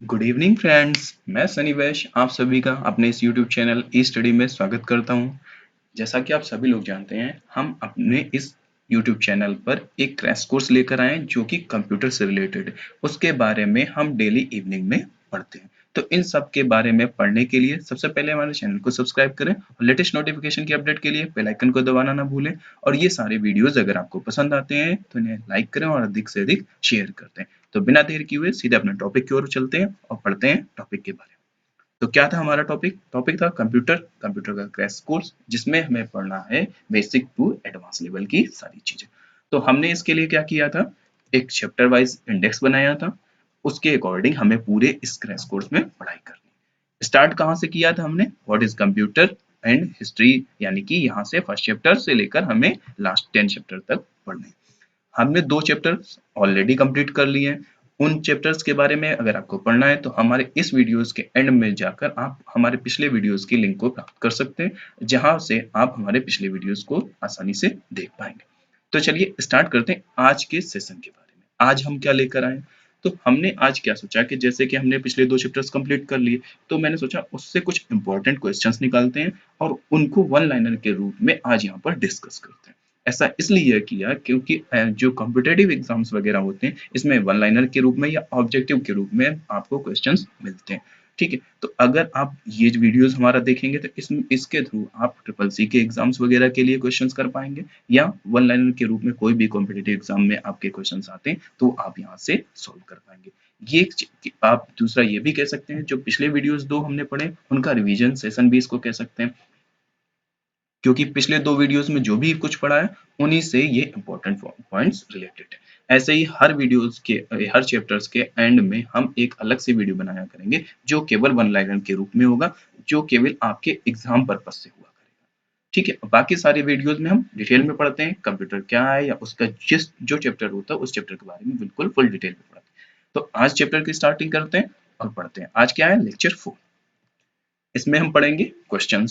Good evening friends, मैं सनी वैश आप सभी का अपने इस यूट्यूब चैनल ई स्टडी में स्वागत करता हूं। जैसा कि आप सभी लोग जानते हैं, हम अपने इस यूट्यूब चैनल पर एक क्रैश कोर्स लेकर आए हैं जो कि कंप्यूटर से रिलेटेड है। उसके बारे में हम डेली इवनिंग में पढ़ते हैं। तो इन सब के बारे में पढ़ने के लिए सबसे पहले हमारे चैनल को सब्सक्राइब करें और लेटेस्ट नोटिफिकेशन की अपडेट के लिए बेल आइकन को दबाना ना भूलें। और ये सारे वीडियोस अगर आपको पसंद आते हैं तो इन्हें लाइक करें और अधिक से अधिक शेयर करते हैं। तो बिना देर किए हुए सीधे अपने टॉपिक की ओर चलते हैं और पढ़ते हैं टॉपिक के बारे में। तो क्या था हमारा टॉपिक? टॉपिक था कंप्यूटर का क्रैश कोर्स, जिसमें हमें पढ़ना है बेसिक टू एडवांस लेवल की सारी चीजें। तो हमने इसके लिए क्या किया था, एक चैप्टर वाइज इंडेक्स बनाया था। उसके अकॉर्डिंग हमें पूरे इस क्रैश कोर्स में पढ़ाई करनी। स्टार्ट कहाँ से किया था हमने? What is computer and history, यानी कि यहाँ से फर्स्ट चैप्टर से लेकर हमें लास्ट 10 चैप्टर तक पढ़ने। हमने 2 चैप्टर्स ऑलरेडी कंप्लीट कर लिए हैं। उन चैप्टर्स के बारे में अगर आपको पढ़ना है तो हमारे इस वीडियोस के एंड में जाकर आप हमारे पिछले वीडियोस की लिंक को प्राप्त कर सकते हैं, जहां से आप हमारे पिछले वीडियोस को आसानी से देख पाएंगे। तो चलिए स्टार्ट करते हैं आज के सेशन के बारे में। आज हम क्या लेकर आए? तो हमने आज क्या सोचा कि जैसे कि हमने पिछले 2 चैप्टर्स कंप्लीट कर लिए, तो मैंने सोचा उससे कुछ इंपॉर्टेंट क्वेश्चंस निकालते हैं और उनको वन लाइनर के रूप में आज यहाँ पर डिस्कस करते हैं। ऐसा इसलिए किया क्योंकि जो कॉम्पिटिटिव एग्जाम्स वगैरह होते हैं, इसमें वन लाइनर के रूप में या ऑब्जेक्टिव के रूप में आपको क्वेश्चंस मिलते हैं। ठीक है, तो अगर आप ये वीडियोस हमारा देखेंगे तो इसके थ्रू आप ट्रिपल सी के एग्जाम्स वगैरह के लिए क्वेश्चंस कर पाएंगे, या वन लाइनर के रूप में कोई भी कॉम्पिटिटिव एग्जाम में आपके क्वेश्चंस आते हैं तो आप यहाँ से सॉल्व कर पाएंगे। आप दूसरा ये भी कह सकते हैं, जो पिछले वीडियोस 2 हमने पढ़े उनका रिवीजन सेशन भी इसको कह सकते हैं, क्योंकि पिछले 2 वीडियोस में जो भी कुछ पढ़ा है उन्हीं से ये इंपॉर्टेंट पॉइंट्स रिलेटेड है। ऐसे ही हर वीडियोस के हर चैप्टर्स के एंड में हम एक अलग से वीडियो बनाया करेंगे जो केवल वन लाइनर के रूप में होगा, जो केवल आपके एग्जाम पर्पस से हुआ करेगा। ठीक है, बाकी सारे वीडियोस में हम डिटेल में पढ़ते हैं कंप्यूटर क्या है, या उसका जिस जो चैप्टर होता है उस चैप्टर के बारे में बिल्कुल फुल डिटेल में पढ़ते हैं। तो आज चैप्टर की स्टार्टिंग करते हैं और पढ़ते हैं। आज क्या है? लेक्चर 4। इसमें हम पढ़ेंगे क्वेश्चन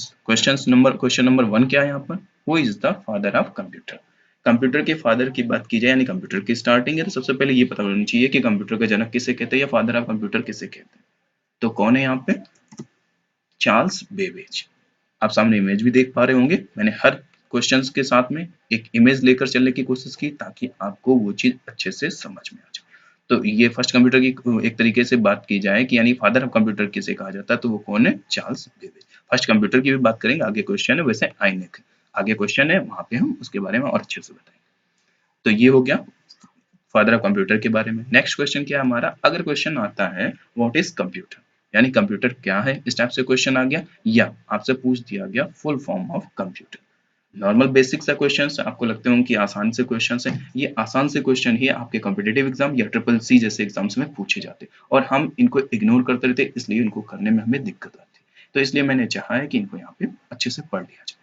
नंबर 1 क्या है यहाँ पर? Who is the father of computer? Computer के फादर की बात की जाए, यानी कंप्यूटर की स्टार्टिंग है, तो सबसे पहले ये पता होना चाहिए कि कंप्यूटर का जनक किसे कहते हैं या फादर ऑफ कंप्यूटर किसे कहते हैं। तो कौन है यहाँ पे? Charles Babbage. आप सामने इमेज भी देख पा रहे होंगे। मैंने हर क्वेश्चंस के साथ में एक इमेज लेकर चलने की कोशिश की ताकि आपको वो चीज अच्छे से समझ में आ जाए। तो ये फर्स्ट कंप्यूटर की एक तरीके से बात की जाए कि यानी फादर ऑफ कंप्यूटर किसे कहा जाता है, तो वो कौन है? Charles Babbage. फर्स्ट कंप्यूटर की भी बात करेंगे, आगे क्वेश्चन है वैसे आईनेक, आगे क्वेश्चन है वहां पे हम उसके बारे में और अच्छे से बताएंगे। तो ये हो गया फादर ऑफ कंप्यूटर के बारे में। नेक्स्ट क्वेश्चन क्या है हमारा? अगर क्वेश्चन आता है व्हाट इज कंप्यूटर, यानी कंप्यूटर क्या है, इस टाइप से क्वेश्चन आ गया, या आपसे पूछ दिया गया full form of computer. Normal basic सा क्वेश्चन आपको लगते होंगे कि आसान से क्वेश्चन है, ये आसान से क्वेश्चन ही आपके कॉम्पिटिटिव एग्जाम या ट्रिपल सी जैसे एग्जाम्स में पूछे जाते और हम इनको इग्नोर करते रहते, इसलिए इनको करने में हमें दिक्कत आती। तो इसलिए मैंने चाहा है कि इनको यहाँ पे अच्छे से पढ़ लिया जाए।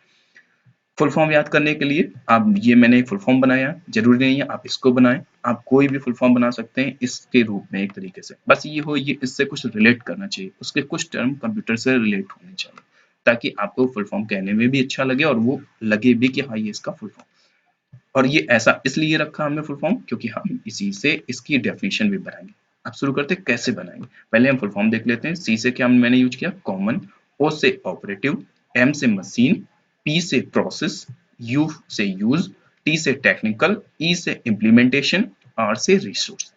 फुल फॉर्म याद करने के लिए आप ये मैंने फुल फॉर्म बनाया, जरूरी नहीं है आप इसको बनाएं, आप कोई भी फुल फॉर्म बना सकते हैं इसके रूप में एक तरीके से। बस ये हो, ये इससे कुछ रिलेट करना चाहिए, उसके कुछ टर्म कंप्यूटर से रिलेट होने चाहिए ताकि आपको फुल फॉर्म कहने में भी अच्छा लगे और वो लगे भी कि हाँ ये इसका फुल फॉर्म। और ये ऐसा इसलिए रखा हमने फुल फॉर्म क्योंकि हम इसी से इसकी डेफिनेशन भी बनाएंगे। अब शुरू करते हैं कैसे बनाएंगे। पहले हम फुल फॉर्म देख लेते हैं। सी से क्या मैंने यूज किया? कॉमन। ओ से ऑपरेटिव। एम से मशीन। पी से प्रोसेस। यू से यूज। टी से टेक्निकल। ई से इम्प्लीमेंटेशन। आर से रिसोर्स।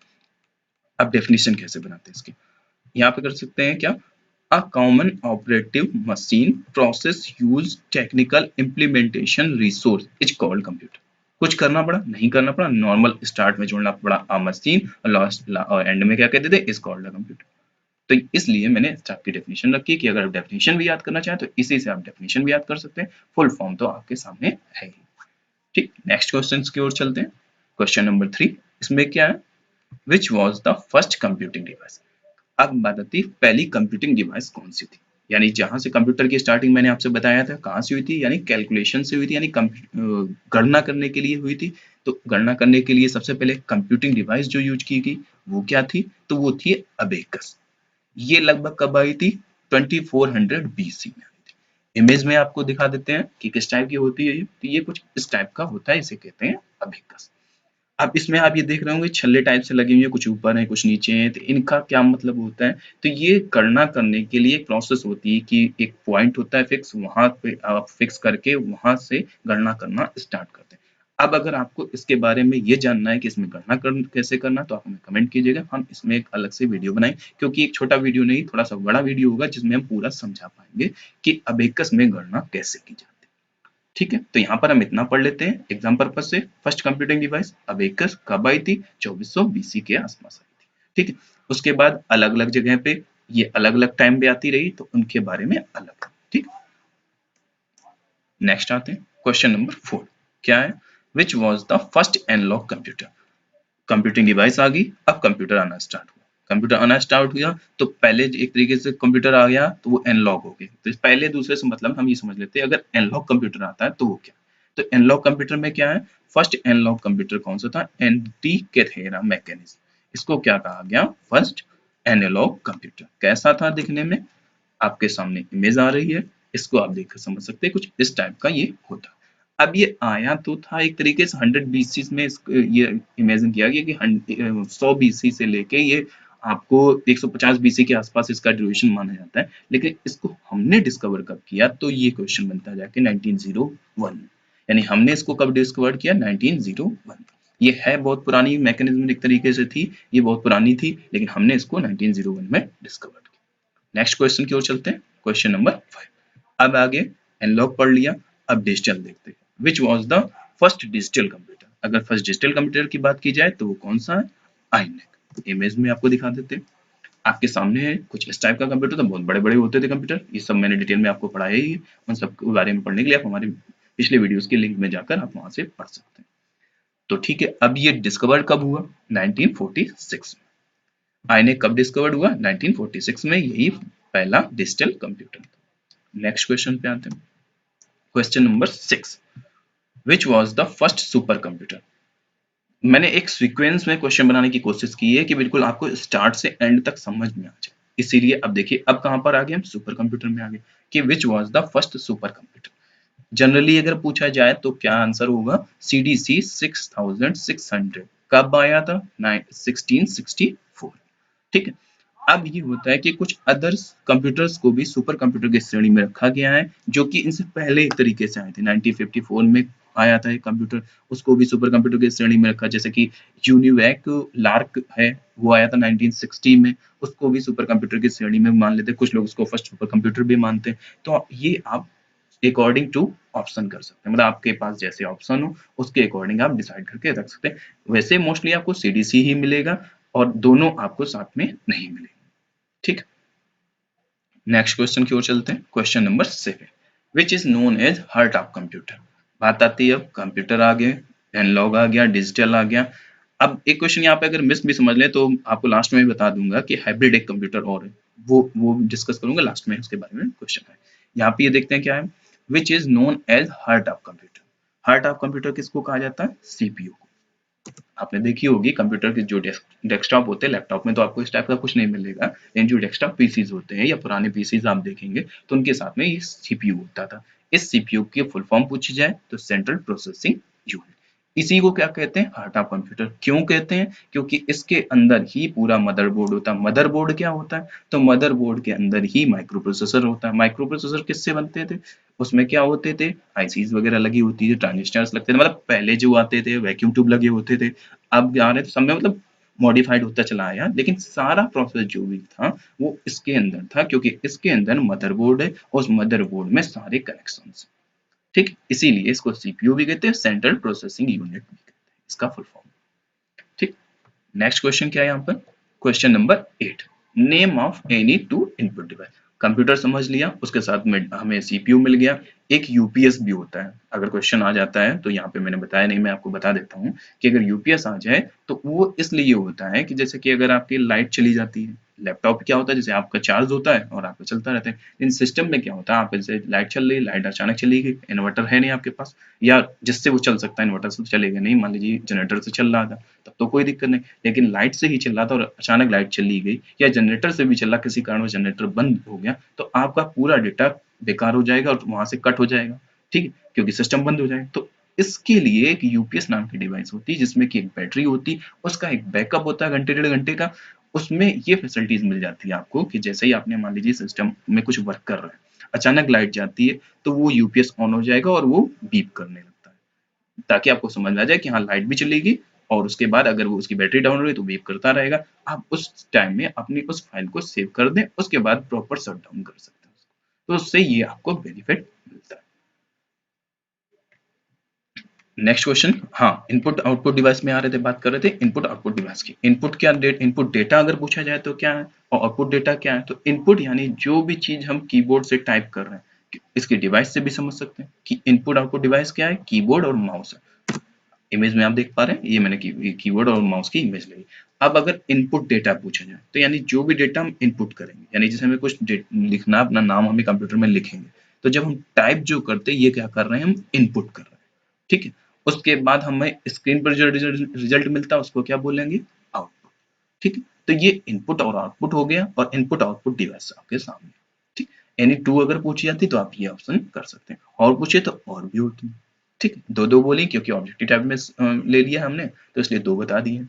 अब डेफिनेशन कैसे बनाते हैं इसकी? यहाँ पे कर सकते हैं क्या? A common operative machine process use technical implementation resource is called computer। कुछ करना पड़ा? नहीं करना पड़ा, नॉर्मल स्टार्ट में जोड़ना पड़ा a machine और लास्ट और एंड में क्या कहते थे? is called a computer। तो इसलिए मैंने स्टार्ट की डेफिनेशन रखी कि अगर आप डेफिनेशन भी याद करना चाहें तो इसी से आप डेफिनेशन भी याद कर सकते हैं। फुल फॉर्म तो आपके सामने है ही। ठीक, नेक्स्ट क्वेश्चन की ओर चलते हैं। क्वेश्चन नंबर 3, इसमें क्या है? Which was the first computing device? अब बात आती है पहली कंप्यूटिंग डिवाइस कौन सी थी, यानी जहां से कंप्यूटर की स्टार्टिंग मैंने आपसे बताया था कहां से हुई थी, यानी कैलकुलेशन से हुई थी, यानी गणना करने के लिए हुई थी। तो गणना करने के लिए सबसे पहले कंप्यूटिंग डिवाइस जो यूज की गई वो क्या थी? तो वो थी अबेकस। ये लगभग कब आई थी? 2400 बीसी में आई थी। इमेज में आपको दिखा देते हैं कि किस टाइप की होती है ये। तो ये कुछ इस टाइप का होता है, इसे कहते हैं अबेकस। अब इसमें आप ये देख रहे होंगे छल्ले टाइप से लगे हुए हैं, कुछ ऊपर हैं कुछ नीचे हैं, तो इनका क्या मतलब होता है? तो ये गणना करने के लिए एक प्रोसेस होती है कि एक पॉइंट होता है फिक्स, वहां पे आप फिक्स करके वहां से गणना करना स्टार्ट करते हैं। अब अगर आपको इसके बारे में ये जानना है कि इसमें गणना कैसे करना, तो आप हमें कमेंट कीजिएगा, हम इसमें एक अलग से वीडियो बनाएं, क्योंकि एक छोटा वीडियो नहीं, थोड़ा सा बड़ा वीडियो होगा जिसमें हम पूरा समझा पाएंगे कि अबेकस में गणना कैसे की जाती है। ठीक है, तो यहाँ पर हम इतना पढ़ लेते हैं एग्जाम पर्पज से। फर्स्ट कंप्यूटिंग डिवाइस अबेकस कब आई थी? 2400 बीसी के आसपास आई थी। ठीक है, उसके बाद अलग अलग जगह पे ये अलग अलग टाइम पे आती रही, तो उनके बारे में अलग। ठीक, नेक्स्ट आते हैं क्वेश्चन नंबर 4। क्या है? Which was the first analog computer? Computing device आ गई, अब कंप्यूटर आना स्टार्ट हुआ। कंप्यूटर आना स्टार्ट हुआ तो पहले एक तरीके से कंप्यूटर आ गया तो वो एनालॉग हो गए। तो पहले दूसरे से मतलब हम ये समझ लेते हैं, अगर एनालॉग कंप्यूटर आता है तो वो क्या? तो एनालॉग कंप्यूटर में क्या है? फर्स्ट एनालॉग कंप्यूटर कौन सा था? Antikythera mechanism. इसको क्या कहा गया? First analog computer. कैसा था दिखने में? आपके सामने इमेज आ रही है, इसको आप देखकर समझ सकते हैं, कुछ इस टाइप का ये होता। अब ये आया तो था एक तरीके से 100 बीसी में, ये इमेजिन किया गया कि 100 बीसी से लेके ये आपको 150 बीसी के आसपास इसका ड्यूरेशन माना जाता है। लेकिन इसको हमने डिस्कवर कब किया? तो ये क्वेश्चन बनता जाके 1901, यानी हमने इसको कब डिस्कवर किया? 1901। ये है बहुत पुरानी मैकेनिज्म एक तरीके से थी, ये बहुत पुरानी थी, लेकिन हमने इसको 1901 में डिस्कवर किया। नेक्स्ट क्वेश्चन की ओर चलते हैं, क्वेश्चन नंबर 5। अब आगे एनालॉग पढ़ लिया, अब डिजिटल देखते हैं। विच was the first digital computer? अगर फर्स्ट डिजिटल कंप्यूटर की बात की जाए तो वो कौन सा है? आईनेक। इमेज में आपको दिखा देते हैं, आपके सामने है कुछ इस टाइप का कंप्यूटर था, बहुत बड़े बड़े होते थे कंप्यूटर, ये सब मैंने डिटेल में आपको पढ़ाया ही है। उन सब के बारे में पढ़ने के लिए आप हमारे पिछले वीडियोस के लिंक में जाकर आप वहां से पढ़ सकते हैं। तो ठीक है, अब ये डिस्कवर कब हुआ? 1946 में। आईनेक कब डिस्कवर्ड हुआ? 1946 में, यही पहला डिजिटल कंप्यूटर। नेक्स्ट क्वेश्चन पे आते हैं, question number 6। Which was the first super computer? मैंने एक सीक्वेंस में क्वेश्चन बनाने की कोशिश की है कि बिल्कुल आपको स्टार्ट से एंड तक समझ में आ जाए, इसीलिए अब देखिए अब कहां पर आ गए हम? सुपर कंप्यूटर में आ गए कि विच was the first super computer. Generally अगर पूछा जाए तो क्या आंसर होगा? सीडीसी 6600। कब आया था? 1664। ठीक है, अब ये होता है कि कुछ अदर्स कंप्यूटर्स को भी सुपर कंप्यूटर की श्रेणी में रखा गया है, जो कि इनसे पहले एक तरीके से आए थे। 1954 में आया था एक कंप्यूटर, उसको भी सुपर कंप्यूटर की श्रेणी में रखा। जैसे कि यूनिवैक लार्क है, वो आया था 1960 में, उसको भी सुपर कंप्यूटर की श्रेणी में मान लेते हैं। कुछ लोग उसको फर्स्ट सुपर कंप्यूटर भी मानते हैं। तो ये आप अकॉर्डिंग टू ऑप्शन कर सकते हैं, मतलब आपके पास जैसे ऑप्शन हो उसके अकॉर्डिंग आप डिसाइड करके रख सकते हैं। वैसे मोस्टली आपको सीडीसी ही मिलेगा और दोनों आपको साथ में नहीं मिलेंगे। ठीक, नेक्स्ट क्वेश्चन की ओर चलते हैं, question number 7। Which is known as heart of computer? बात आती है अब कंप्यूटर आ गए, एनालॉग आ गया, डिजिटल आ गया। अब एक क्वेश्चन यहाँ पे अगर मिस भी समझ लें तो आपको लास्ट में बता दूंगा कि हाइब्रिड एक कंप्यूटर और है, वो डिस्कस करूंगा लास्ट में, उसके बारे में क्वेश्चन है। यहाँ पे ये देखते हैं क्या है, which is known as heart of computer. Heart of computer किसको कहा जाता है? सीपीयू। आपने देखी होगी कंप्यूटर के जो डेस्कटॉप होते हैं, लैपटॉप में तो आपको इस टाइप का कुछ नहीं मिलेगा, लेकिन जो डेस्कटॉप पीसीज होते हैं या पुराने पीसीज आप देखेंगे तो उनके साथ में ये सीपीयू होता था। इस सीपीयू की फुल फॉर्म पूछी जाए तो सेंट्रल प्रोसेसिंग यूनिट। इसी को क्या कहते हैं? Heart of computer. क्यों कहते हैं? क्योंकि इसके अंदर ही पूरा मदरबोर्ड होता है। मदरबोर्ड क्या होता है? तो मदरबोर्ड के अंदर ही माइक्रो प्रोसेसर होता है। माइक्रो प्रोसेसर किससे बनते थे? उसमें क्या होते थे? आईसीज वगैरह लगी होती थी, ट्रांजिस्टर्स लगते थे, मतलब पहले जो आते थे वैक्यूम ट्यूब लगे होते थे। अब आ रहे सब में मतलब मॉडिफाइड होता चला आया, लेकिन सारा प्रोसेस जो भी था वो इसके अंदर था, क्योंकि इसके अंदर मदरबोर्ड है और उस मदरबोर्ड में सारे कनेक्शंस। ठीक, इसीलिए इसको सीपीयू भी कहते हैं, सेंट्रल प्रोसेसिंग यूनिट भी कहते हैं, इसका फुल फॉर्म। ठीक, नेक्स्ट क्वेश्चन क्या है यहाँ पर? Question number 8। Name of any two input device. Computer समझ लिया, उसके साथ में हमें सीपीयू मिल गया, एक यूपीएस भी होता है। अगर क्वेश्चन आ जाता है तो यहाँ पे मैंने बताया नहीं, मैं आपको बता देता हूँ कि अगर यूपीएस आ जाए तो वो इसलिए होता है कि जैसे कि अगर आपकी लाइट चली जाती है, लैपटॉप क्या होता है जैसे आपका चार्ज होता है और आपका चलता रहता है, इन सिस्टम में क्या होता है, आप जैसे लाइट चल रही, लाइट अचानक चली गई, इन्वर्टर है नहीं आपके पास, या जिससे वो चल सकता है, इन्वर्टर से तो चलेगा नहीं, मान लीजिए जनरेटर से चल रहा था तब तो कोई दिक्कत नहीं, लेकिन लाइट से ही चल रहा था और अचानक लाइट चली गई, या जनरेटर से भी चला, किसी कारण जनरेटर बंद हो गया, तो आपका पूरा डेटा बेकार हो जाएगा और वहां से कट हो जाएगा। ठीक है, क्योंकि सिस्टम बंद हो जाएगा। तो इसके लिए एक यूपीएस नाम की डिवाइस होती है जिसमें कि एक बैटरी होती है, उसका एक बैकअप होता है घंटे 1.5 घंटे का। उसमें ये फैसिलिटीज मिल जाती है आपको कि जैसे ही आपने मान लीजिए सिस्टम में कुछ वर्क कर रहा है, अचानक लाइट जाती है तो वो यूपीएस ऑन हो जाएगा और वो बीप करने लगता है, ताकि आपको समझ में आ जाए कि हाँ लाइट भी चलेगी, और उसके बाद अगर वो उसकी बैटरी डाउन हो रही तो बीप करता रहेगा। आप उस टाइम में अपनी उस फाइल को सेव कर दें, उसके बाद प्रॉपर शट डाउन कर सकते हैं उसको। तो उससे ये आपको बेनिफिट मिलता है। नेक्स्ट क्वेश्चन, हाँ इनपुट आउटपुट डिवाइस में आ रहे थे, बात कर रहे थे इनपुट आउटपुट डिवाइस की। इनपुट क्या, इनपुट डेटा अगर पूछा जाए तो क्या है, और आउटपुट डेटा क्या है। तो इनपुट यानी जो भी चीज हम कीबोर्ड से टाइप कर रहे हैं, इसके डिवाइस से भी समझ सकते हैं कि इनपुट आउटपुट डिवाइस क्या है, कीबोर्ड और माउस है। इमेज में आप देख पा रहे हैं, ये मैंने कीबोर्ड और माउस की इमेज ली। अब अगर इनपुट डेटा पूछा जाए तो यानी जो भी डेटा हम इनपुट करेंगे, यानी जैसे हमें कुछ लिखना, अपना नाम हमें कंप्यूटर में लिखेंगे, तो जब हम टाइप जो करते हैं ये क्या कर रहे हैं, हम इनपुट कर रहे हैं। ठीक है, उसके बाद हमें स्क्रीन पर जो रिजल्ट मिलता है उसको क्या बोलेंगे, आउटपुट। ठीक है, तो ये इनपुट और आउटपुट हो गया, और इनपुट आउटपुट डिवाइस आपके सामने। ठीक, एनी टू अगर पूछी जाती तो आप ये ऑप्शन कर सकते हैं, और पूछे तो और भी होती है। ठीक, दो दो बोली क्योंकि ऑब्जेक्टिव टाइप में ले लिया हमने, तो इसलिए दो बता दिए।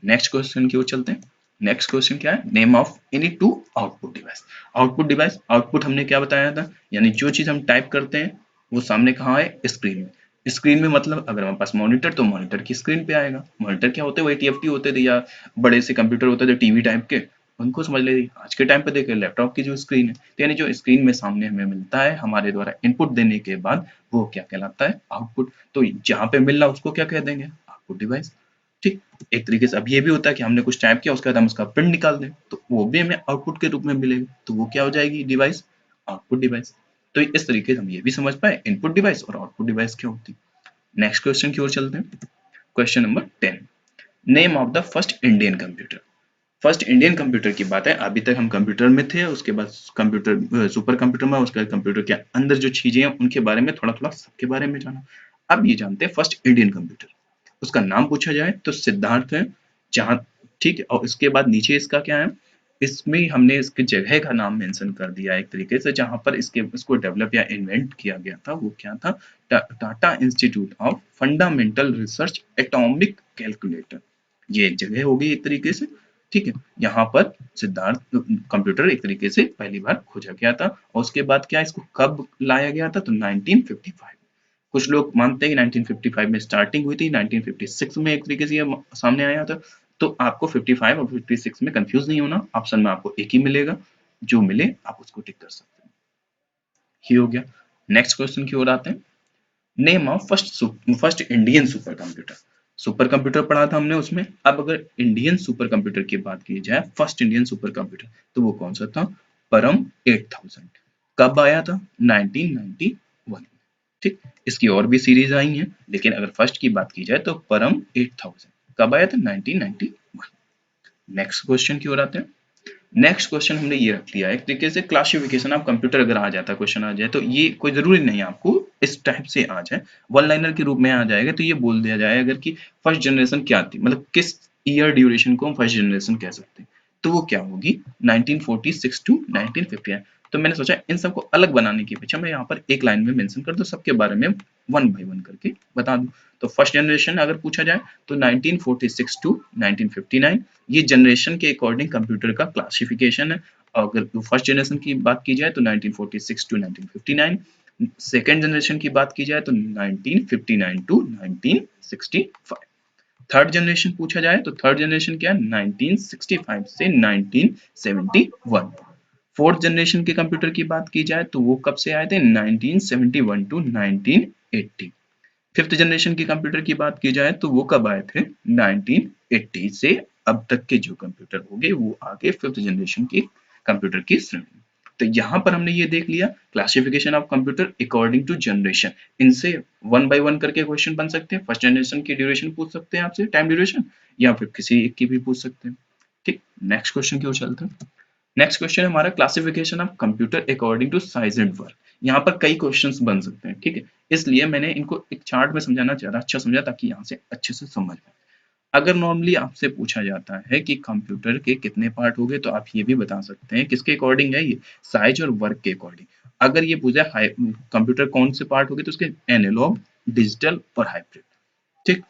नेक्स्ट क्वेश्चन की ओर चलते हैं। नेक्स्ट क्वेश्चन क्या है, name of any two output device. Output device, output हमने क्या बताया था, यानी जो चीज हम टाइप करते हैं वो सामने कहाँ है, स्क्रीन में। स्क्रीन में मतलब अगर हमारे पास मॉनिटर, तो मॉनिटर की स्क्रीन पे आएगा। मॉनिटर क्या होते हैं, वही टीएफटी होते थे, या बड़े से कंप्यूटर होते थे टीवी टाइप के, उनको समझ लेती। आज के टाइम पे देखें लैपटॉप की जो स्क्रीन है, तो यानी जो स्क्रीन में सामने हमें मिलता है हमारे द्वारा इनपुट देने के बाद, वो क्या कहलाता है, आउटपुट। तो जहां पे मिल रहा उसको क्या कह देंगे, आउटपुट डिवाइस। ठीक, एक तरीके से अब ये भी होता है कि हमने कुछ टाइप किया, उसके बाद हम उसका प्रिंट निकाल दें, तो वो भी हमें आउटपुट के रूप में मिलेगा, तो वो क्या हो जाएगी, डिवाइस, आउटपुट डिवाइस। तो इस तरीके से हम ये भी समझ पाए इनपुट डिवाइस और आउटपुट डिवाइस क्या होती है। नेक्स्ट क्वेश्चन की ओर चलते हैं। Question number 10, name of the first Indian computer. First Indian computer की बात है, अभी तक हम कंप्यूटर में थे, उसके बाद कंप्यूटर सुपर कंप्यूटर में, उसके बाद कंप्यूटर के अंदर जो चीजें हैं उनके बारे में थोड़ा थोड़ा सबके बारे में जाना। अब ये जानते हैं फर्स्ट इंडियन कंप्यूटर, उसका नाम पूछा जाए तो सिद्धार्थ है, जहां, ठीक है, और इसके बाद नीचे इसका क्या है, इसमें हमने इसके जगह का नाम मेंशन कर दिया एक तरीके से, जहां पर इसके इसको डेवलप या इन्वेंट किया गया था, वो क्या था, Tata institute of fundamental research atomic calculator, ये एक जगह होगी एक तरीके से। ठीक है, यहाँ पर सिद्धार्थ कंप्यूटर एक तरीके से पहली बार खोजा गया था, और उसके बाद क्या, इसको कब लाया गया था, तो 1955। कुछ लोग मानते हैं कि 1955 में स्टार्टिंग हुई थी, 1956 में एक तरीके से ये सामने आया था। तो आपको 55 और 56 में कंफ्यूज नहीं होना, ऑप्शन में आपको एक ही मिलेगा, जो मिले आप उसको टिक कर सकते हैं। ये हो गया। नेक्स्ट क्वेश्चन की ओर आते हैं। Name of first Indian super computer. Super computer पढ़ा था हमने उसमें, अब अगर इंडियन सुपर कंप्यूटर की बात की जाए, फर्स्ट इंडियन सुपर कंप्यूटर, तो वो कौन सा था, परम 8000। कब आया था, 1991। ठीक, इसकी और भी सीरीज आई हैं, लेकिन अगर फर्स्ट की बात की जाए तो परम 8000 कब आया था, 1991। नेक्स्ट क्वेश्चन की ओर आते हैं। नेक्स्ट क्वेश्चन हमने ये रख लिया है एक तरीके से क्लासिफिकेशन ऑफ कंप्यूटर, अगर आ जाता क्वेश्चन आ जाए, तो ये कोई जरूरी नहीं है आपको इस टाइप से आ जाए, वन लाइनर के रूप में आ जाएगा, तो ये बोल दिया जाए अगर कि फर्स्ट जनरेशन क्या थी, मतलब किस ईयर ड्यूरेशन को हम फर्स्ट जनरेशन कह सकते हैं, तो वो क्या होगी, 1946 टू 1959। तो मैंने सोचा इन सबको अलग बनाने की पीछे मैं यहाँ पर एक लाइन में मेंशन कर दूं, सबके बारे में वन बाय वन करके बता दूं। तो फर्स्ट जनरेशन अगर पूछा जाए तो 1946 टू 1959, ये जनरेशन के अकॉर्डिंग कंप्यूटर का क्लासिफिकेशन है। अगर फर्स्ट जनरेशन की बात की जाए तो 1946 टू 1959, सेकेंड जनरेशन की बात की जाए तो 1959 टू 1965, थर्ड जनरेशन पूछा जाए तो थर्ड जनरेशन क्या है, 1965 से 1971, फोर्थ जनरेशन के कंप्यूटर की बात की जाए तो वो कब से आए थे, 1971 टू 1980, फिफ्थ जनरेशन के कंप्यूटर की बात की जाए तो वो कब आए थे, 1980 से अब तक के जो कंप्यूटर हो गए वो आगे फिफ्थ जनरेशन की कंप्यूटर की श्रेणी। तो यहाँ पर हमने ये देख लिया classification of computer according to generation. इनसे वन बाय वन करके क्वेश्चन बन सकते हैं, फर्स्ट जनरेशन की ड्यूरेशन पूछ सकते हैं आपसे, टाइम ड्यूरेशन, या फिर किसी एक की भी पूछ सकते हैं। ठीक, नेक्स्ट क्वेश्चन की ओर चलते हैं। नेक्स्ट क्वेश्चन है हमारा classification of computer according to size and work. यहाँ पर कई क्वेश्चंस बन सकते हैं, ठीक है, इसलिए मैंने इनको एक चार्ट में समझाना ज्यादा अच्छा समझा, ताकि यहाँ से अच्छे से समझ में। अगर नॉर्मली आपसे पूछा जाता है कि कंप्यूटर के कितने पार्ट हो गए, तो आप ये भी बता सकते हैं किसके अकॉर्डिंग है ये, साइज और वर्क के अकॉर्डिंग। अगर ये पूछा है कंप्यूटर कौन से पार्ट हो गए, तो उसके एनालॉग, डिजिटल और हाइब्रिड। ठीक,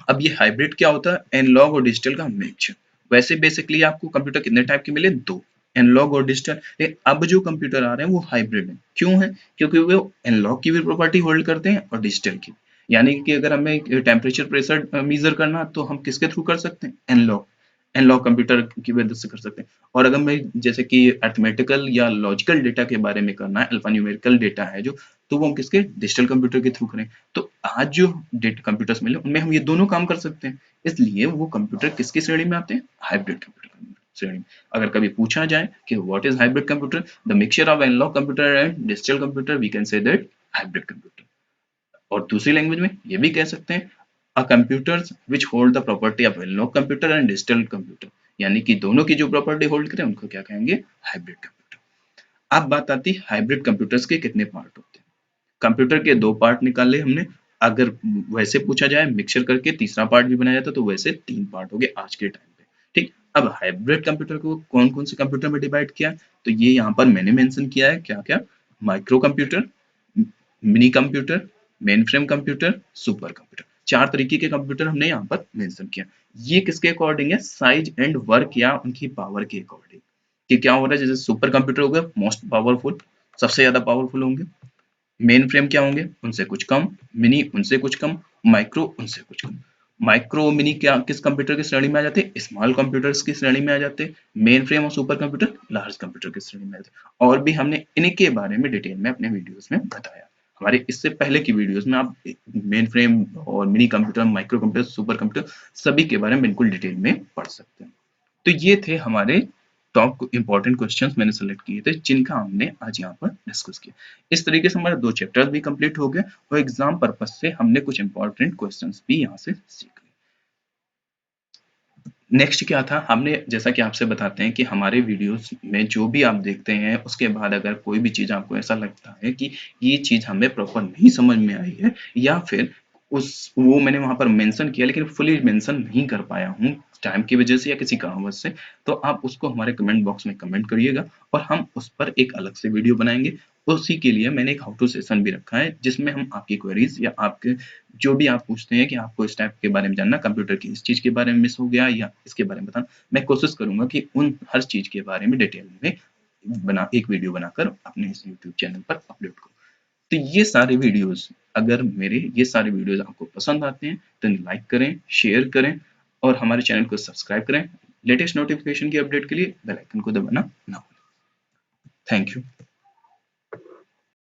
अब ये हाइब्रिड क्या होता है? एनालॉग और डिजिटल का मिक्सचर। वैसे बेसिकली आपको कंप्यूटर कितने टाइप के मिले? दो, एनालॉग और डिजिटल। लेकिन अब जो कंप्यूटर आ रहे हैं वो हाइब्रिड है। क्यों है? क्योंकि वो एनालॉग की भी प्रॉपर्टी होल्ड करते हैं और डिजिटल की। यानी कि अगर हमें टेम्परेचर प्रेशर मेजर करना तो हम किसके थ्रू कर सकते हैं? एनालॉग, एनालॉग कंप्यूटर की मदद से कर सकते हैं। और अगर मैं जैसे कि अरिथमेटिकल या लॉजिकल डेटा के बारे में करना है, अल्फा न्यूमेरिकल डेटा है जो, तो वो हम किसके? डिजिटल कंप्यूटर के थ्रू करें। तो आज जो डेटा कंप्यूटर्स मिले उनमें हम ये दोनों काम कर सकते हैं। इसलिए वो कंप्यूटर किसकी श्रेणी में आते हैं? हाइब्रिड कंप्यूटर श्रेणी में। अगर कभी पूछा जाए कि what is hybrid computer, the mixture of analog computer and digital computer, we can say that hybrid computer. और दूसरी लैंग्वेज में ये भी कह सकते हैं a computers which hold the property of analog computer and digital computer. यानी कि दोनों की जो प्रॉपर्टी होल्ड करें उनको क्या कहेंगे? Hybrid computer. अब बात आती है हाइब्रिड कंप्यूटर्स के कितने पार्ट होते हैं। कंप्यूटर के दो पार्ट निकाले हमने। अगर वैसे पूछा जाए मिक्सचर करके तीसरा पार्ट भी बनाया जाता तो वैसे तीन पार्ट हो गए आज के टाइम पे। ठीक, अब हाइब्रिड कंप्यूटर को कौन कौन से कंप्यूटर में डिवाइड किया? तो ये यहाँ पर मैंने मेंशन किया है। क्या क्या? Micro computer, mini computer, main frame computer, super computer. चार तरीके के कंप्यूटर हमने यहाँ पर मेंशन किया। ये किसके अकॉर्डिंग है? साइज एंड वर्क या उनकी पावर के अकॉर्डिंग। कि क्या हो रहा है? जैसे सुपर कंप्यूटर हो गया मोस्ट पावरफुल, सबसे ज्यादा पावरफुल होंगे। मेन फ्रेम क्या होंगे? उनसे कुछ कम। मिनी उनसे कुछ कम। माइक्रो उनसे कुछ कम। माइक्रो मिनी क्या किस कंप्यूटर की श्रेणी में आ जाते हैं? स्मॉल कंप्यूटर्स की श्रेणी में आ जाते हैं। मेन फ्रेम और सुपर कंप्यूटर लार्ज कंप्यूटर की श्रेणी में आ जाते हैं। और भी हमने इनके बारे में डिटेल में अपने वीडियोस में बताया। हमारे इससे पहले की वीडियोस में आप मेन फ्रेम और mini computer, micro computer, super computer सभी के बारे में बिल्कुल डिटेल में पढ़ सकते हैं। तो ये थे हमारे टॉप इंपॉर्टेंट क्वेश्चंस मैंने सेलेक्ट किए थे जिनका हमने आज यहाँ पर डिस्कस किया। इस तरीके से हमारे दो चैप्टर्स भी कंप्लीट हो गए और एग्जाम पर्पज से हमने कुछ इंपॉर्टेंट क्वेश्चंस भी यहाँ से सीख लिए। नेक्स्ट क्या था? हमने जैसा कि आपसे बताते हैं कि हमारे वीडियोस में जो भी आप देखते हैं उसके बाद अगर कोई भी चीज आपको ऐसा लगता है कि ये चीज हमें प्रॉपर नहीं समझ में आई है या फिर उस वो मैंने वहां पर मेंशन किया लेकिन फुली मेंशन नहीं कर पाया हूँ टाइम की वजह से या किसी कारणवश से, तो आप उसको हमारे कमेंट बॉक्स में कमेंट करिएगा और हम उस पर एक अलग से वीडियो बनाएंगे। उसी के लिए मैंने एक हाउ टू सेशन भी रखा है जिसमें हम आपकी क्वेरीज या आपके जो भी आप पूछते हैं कि आपको इस टाइप के बारे में जानना, कंप्यूटर की इस चीज के बारे में मिस हो गया या इसके बारे में बताना, मैं कोशिश करूंगा कि उन हर चीज के बारे में डिटेल में बना एक वीडियो बनाकर अपने इस यूट्यूब चैनल पर अपलोड करूँ। तो ये सारे वीडियोस, अगर मेरे ये सारे वीडियोस आपको पसंद आते हैं तो लाइक करें, शेयर करें और हमारे चैनल को सब्सक्राइब करें। लेटेस्ट नोटिफिकेशन की अपडेट के लिए बेल आइकन को दबाना ना भूलें। Thank you.